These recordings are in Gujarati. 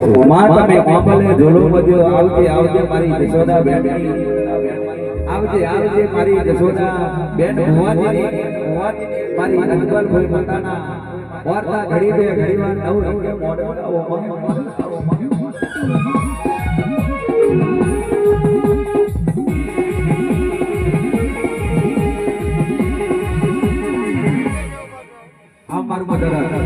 માં તમે ઓપલે ઝોલો બજો આવજે આવજે મારી જશોદા બેન આવજે આવજે મારી જશોદા બેન ભુવાજી મારી અકબર ભાઈ માતાના વાર્તા ઘડી દે ઘડીવાર નવ રંગે મોડે આવો આ મારું મદરા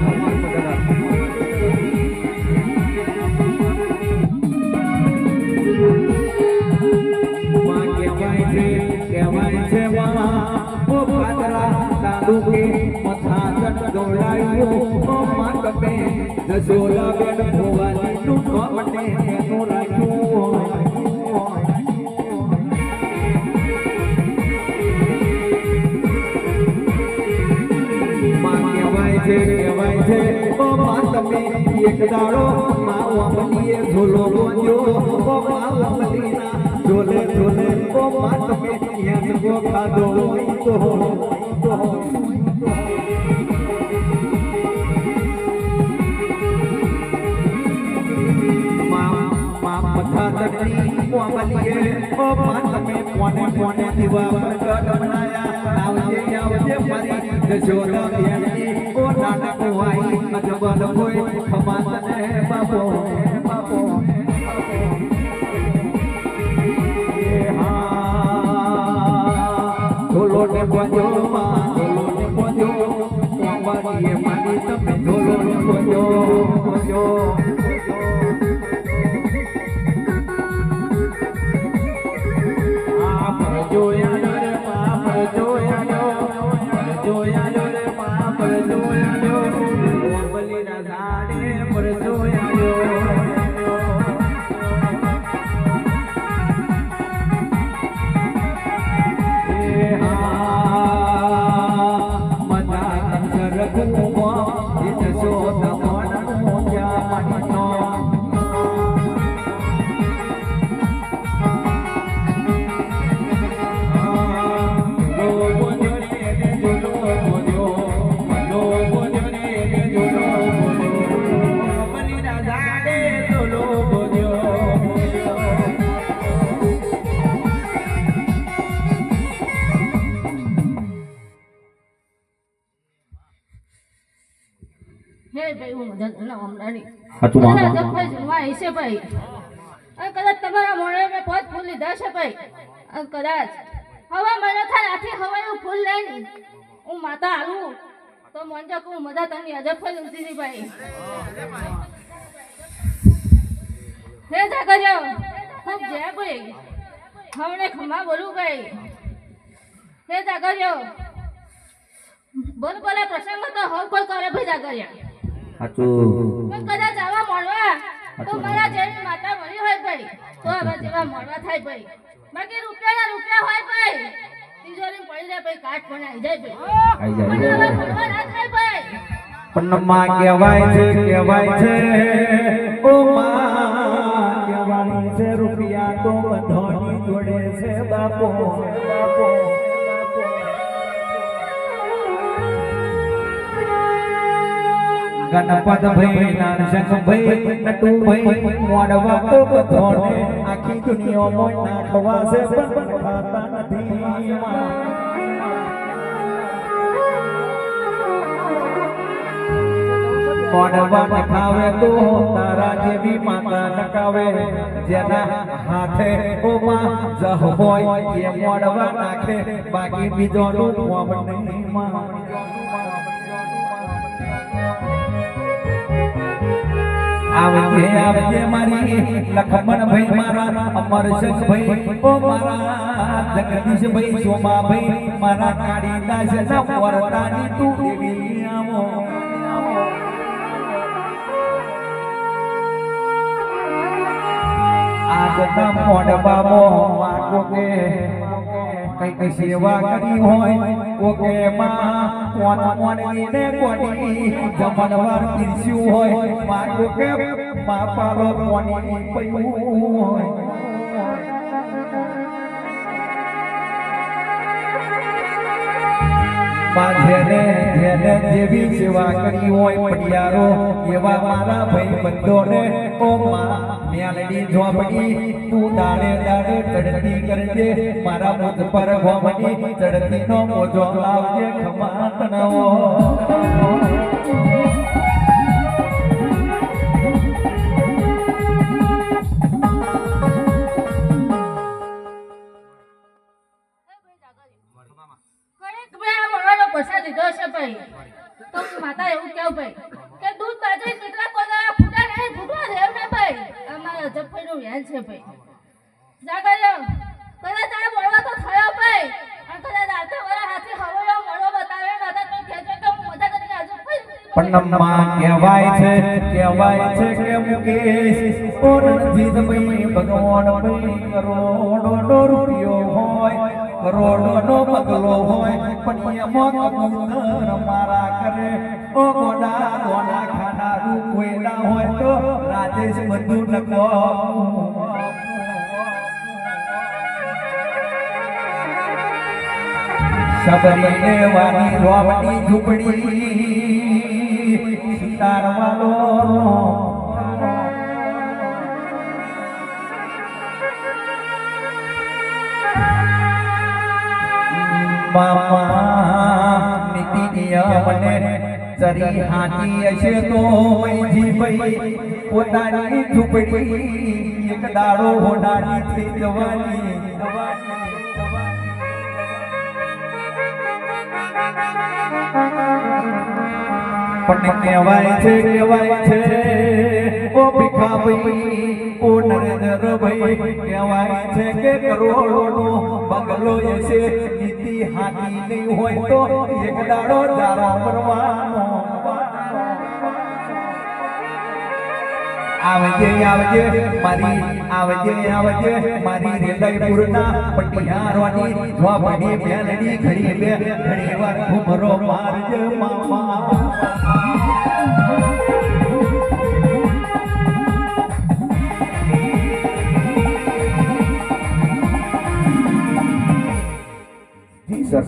જશોદા બેન ભુવાની નું કોમટે એનું રાખ્યું માં કહેવાય છે ઓ માં તમે એક દાડો માં અમલીએ ઝોલો બોલ્યો ઓ માં અમલીના ઝોલે ઝોલે ઓ માં તમે યાદ ખાધો હોય તો ઓ માં તમે કોને કોને દીવા પ્રગટ બનાયા આવજે આવજે મારી જશોદા બેનની ઓ નાનક વાઈ અજબલ હોય ખમાને બાપો બાપો એ હા ઢોલો ને બજો માં ઢોલો ને બજો કોંબારીએ મારી તમે ઢોલો ને બજો બજો કદાચ તમારા મોડે મેં પોત ફૂલ લીધા છે ભાઈ કદાચ હવા મને થાય આથી હવાનું ફૂલ લઈને હું માતા આવું તો મને હું મજા તમને અજબ ફૂલ લીધી ભાઈ હે જા કર્યો ખૂબ જય ભાઈ હમને ખમા બોલું ભાઈ હે જા કર્યો બોલ બોલે પ્રસંગ તો હવ કોઈ કરે ભાઈ જા કર્યા સાચું કદાચ આવા મળવા તો મારા જેવી માતા મળી હોય ભાઈ તો આવા જેવા મળવા થાય ભાઈ બાકી રૂપિયા હોય ભાઈ તિજોરી પડી જાય ભાઈ કાટ પણ આવી જાય ભાઈ મળવા ના થાય ભાઈ પણ માં કહેવાય છે ઓ માં કહેવાય છે રૂપિયા તો બધાની જોડે છે બાપો બાપો ગણપત ભાઈ નાનસંગ ભાઈ નટુ ભાઈ મોડવા તો બધાને આખી દુનિયામાં નાખવા છે પણ ખાતા નથી મોડવા નખાવે તો તારા જેવી માતા નકાવે જેના હાથે ઓમાં જહ હોય એ મોડવા નાખે બાકી બીજોનું કોમ નહીં માં આવજે મારી લખમણ ભાઈ મારા અમરશંખ ભાઈ ઓ મારા જગદીશ ભાઈ સોમા ભાઈ મારા કાળીદાસ ના વરદાની તું દેવી આવો આજના મોડબામો વાકો કે કઈક સેવા કરી હોય ઓકે માં કોણ ને કોની જમણવાર પીરસ્યું હોય મારો કે પાપાલો કોની પયું હોય માં જેને જેને જેવી સેવા કરી હોય પડિયારો એવા મારા ભાઈ બંધોને ઓ માં મેલડી ઝોપડી તું દાડે દાડે ચડતી કરજે મારા મુજ પર ગોમડી ચડતી નો મોજો લાવજે ખમા તણવો પ્રસાદ લીધો છે ભાઈ તો માતા એવું કેવું ભાઈ કે દૂધ બાજરી કેટલા કોઈ ફૂટા નહીં ફૂટવા દેવ ને ભાઈ અમારા અજબભાઈ નું વ્યાન છે ભાઈ જાગર્યો કદાચ આ મળવા તો થયો ભાઈ અને કદાચ આતે વરા હાથી હવયો મળો બતાવે નતા તો કહેજો કે હું મજા કરીને અજબભાઈ પણ માં કહેવાય છે કે મુકેશ ઓ રણજીત ભાઈ ભગવાન ભાઈ કરોડો રૂપિયો હોય કરોડોનો બગલો હોય પણ એમાં કબૂતર મારા કરે ઓ ગોડા ગોડા ખાનારું કોઈ ના હોય તો રાજેશ બધું નકો સબરીને વાની રોવડી ઝૂંપડી સિતારવાલો મામા નીતિ નિયમને ચરી હાથી હશે તો મૈજી ભાઈ પોતાની ઝૂંપડી એક દાડો હોડાની થઈ જવાની પણ કહેવાય છે ઓ ભીખાભાઈ ઓ નરેન્દ્રભાઈ કહેવાય છે કે કરોડોનો બગલો હશે નીતિ હાથી નહીં હોય તો એક દાડો દારો કરવાનો આવજે મારી રેલઈપુરના પટિયારોની ઝોપડી મેલડી ઘડી વાર ઘુમરો મારજે મામા જી સર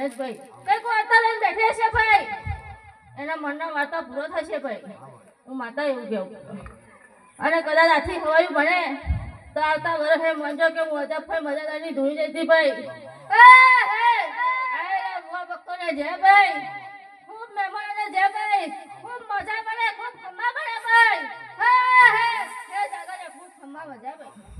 ગણેશભાઈ કઈક વાર્તા લઈને બેઠી હશે ભાઈ એના મનનો વાર્તા પૂરો થશે ભાઈ હું માતા એવું કહું અને કદાચ આથી હવાયું ભણે તો આવતા વર્ષે મંજો કે હું અજબભાઈ મજાદારની ધૂણી જતી ભાઈ આયેલા બુઆ ભક્તોને જય ભાઈ ખૂબ મહેમાનોને જય ભાઈ ખૂબ મજા પડે ખૂબ ખમ્મા પડે ભાઈ હે જાગરે ખૂબ ખમ્મા મજા ભાઈ